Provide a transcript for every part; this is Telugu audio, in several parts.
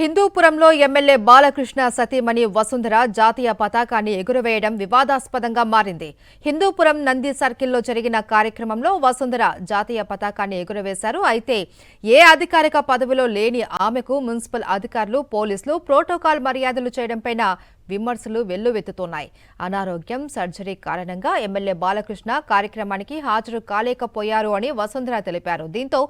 హిందూపురంలో ఎమ్మెల్యే బాలకృష్ణ సతీమణి వసుంధర జాతీయ పతాకాన్ని ఎగురవేయడం వివాదాస్పదంగా మారింది. హిందూపురం నంది సర్కిల్లో జరిగిన కార్యక్రమంలో వసుంధర జాతీయ పతాకాన్ని ఎగురవేశారు. అయితే ఏ అధికారిక పదవిలో లేని ఆమెకు మున్సిపల్ అధికారులు, పోలీసులు ప్రోటోకాల్ మర్యాదలు చేయడంపై విమర్శలు వెల్లువెత్తుతున్నాయి. అనారోగ్యం, సర్జరీ కారణంగా ఎమ్మెల్యే బాలకృష్ణ కార్యక్రమానికి హాజరు కాలేకపోయారు అని వసుంధర తెలిపారు. దీంతో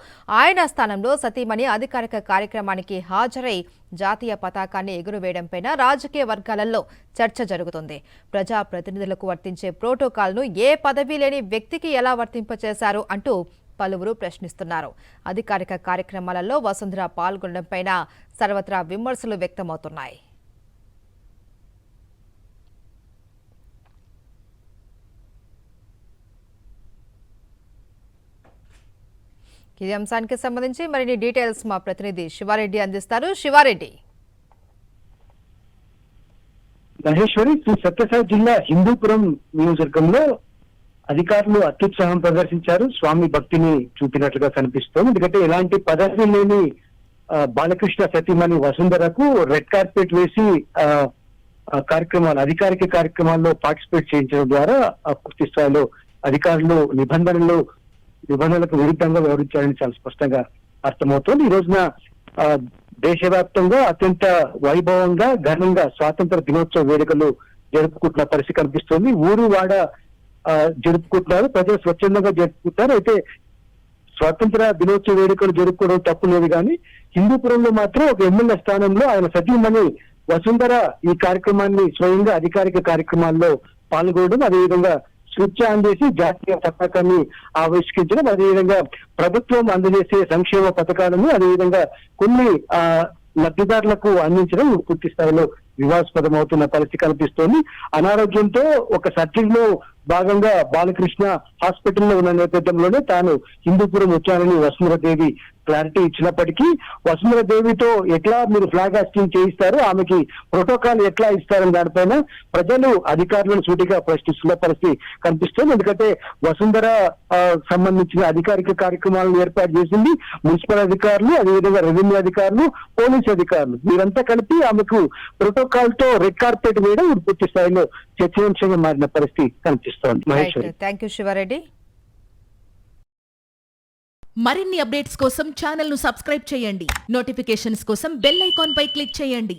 ఆయన స్థానంలో సతీమణి అధికారిక కార్యక్రమానికి హాజరై జాతీయ పతాకాన్ని ఎగురవేయడంపై రాజకీయ వర్గాలలో చర్చ జరుగుతుంది. ప్రజాప్రతినిధులకు వర్తించే ప్రోటోకాల్ను ఏ పదవి లేని వ్యక్తికి ఎలా వర్తింపచేశారు అంటూ పలువురు ప్రశ్నిస్తున్నారు. అధికారిక కార్యక్రమాలలో వసుంధర పాల్గొనడంపై సర్వత్రా విమర్శలు వ్యక్తమవుతున్నాయి. ఈ అంశానికి సంబంధించి మరిన్ని డీటెయిల్స్ మా ప్రతినిధి శివారెడ్డి అందిస్తారు. శివారెడ్డి. మహేశ్వరి, శ్రీ సత్యసాయి జిల్లా హిందూపురం నియోజకవర్గంలో అధికారులు అత్యుత్సాహం ప్రదర్శించారు. స్వామి భక్తిని చూపినట్లుగా కనిపిస్తోంది. ఎందుకంటే ఎలాంటి పదవి లేని బాలకృష్ణ సతీమణి వసుంధరకు రెడ్ కార్పెట్ వేసి కార్యక్రమాలు, అధికారిక కార్యక్రమాల్లో పార్టిసిపేట్ చేయించడం ద్వారా పూర్తి స్థాయిలో అధికారులు నిబంధనలకు విరుద్ధంగా వ్యవహరించారని చాలా స్పష్టంగా అర్థమవుతోంది. ఈ రోజున దేశవ్యాప్తంగా అత్యంత వైభవంగా, ఘనంగా స్వాతంత్ర దినోత్సవ వేడుకలు జరుపుకుంటున్న పరిస్థితి కనిపిస్తోంది. ఊరు వాడ జరుపుకుంటున్నారు, ప్రజలు స్వచ్ఛందంగా జరుపుకుంటారు. అయితే స్వాతంత్ర దినోత్సవ వేడుకలు జరుపుకోవడం తప్పు లేదు, కానీ హిందూపురంలో మాత్రం ఒక ఎమ్మెల్యే స్థానంలో ఆయన సతీమణి వసుంధర ఈ కార్యక్రమాన్ని స్వయంగా అధికారిక కార్యక్రమాల్లో పాల్గొనడం, అదేవిధంగా స్విచ్ ఆన్ చేసి జాతీయ పతాకాన్ని ఆవిష్కరించడం, అదేవిధంగా ప్రభుత్వం అందజేసే సంక్షేమ పథకాలను అదేవిధంగా కొన్ని లబ్ధిదారులకు అందించడం పూర్తి స్థాయిలో వివాదాస్పదం అవుతున్న పరిస్థితి కనిపిస్తోంది. అనారోగ్యంతో ఒక సర్జరీలో భాగంగా బాలకృష్ణ హాస్పిటల్లో ఉన్న నేపథ్యంలోనే తాను హిందూపురం వచ్చానని వసుంధరాదేవి క్లారిటీ ఇచ్చినప్పటికీ వసుంధరాదేవితో ఎట్లా మీరు ఫ్లాగ్ హాస్టింగ్ చేయిస్తారు, ఆమెకి ప్రోటోకాల్ ఎట్లా ఇస్తారని దానిపైన ప్రజలు అధికారులను సూటిగా ప్రశ్నిస్తున్న పరిస్థితి కనిపిస్తుంది. ఎందుకంటే వసుంధర సంబంధించిన అధికారిక కార్యక్రమాలను ఏర్పాటు చేసింది మున్సిపల్ అధికారులు, అదేవిధంగా రెవెన్యూ అధికారులు, పోలీసు అధికారులు. వీరంతా కలిపి ఆమెకు ప్రోటోకాల్ తో రెడ్ కార్పెట్ వేయడం పూర్తి స్థాయిలో చర్చనీయాంశంగా మారిన పరిస్థితి కనిపిస్తుంది. Thank you Shiva Reddy. మరిన్ని అప్డేట్స్ కోసం ఛానల్ ను సబ్స్క్రైబ్ చేయండి. నోటిఫికేషన్స్ కోసం బెల్ ఐకాన్ పై క్లిక్ చేయండి.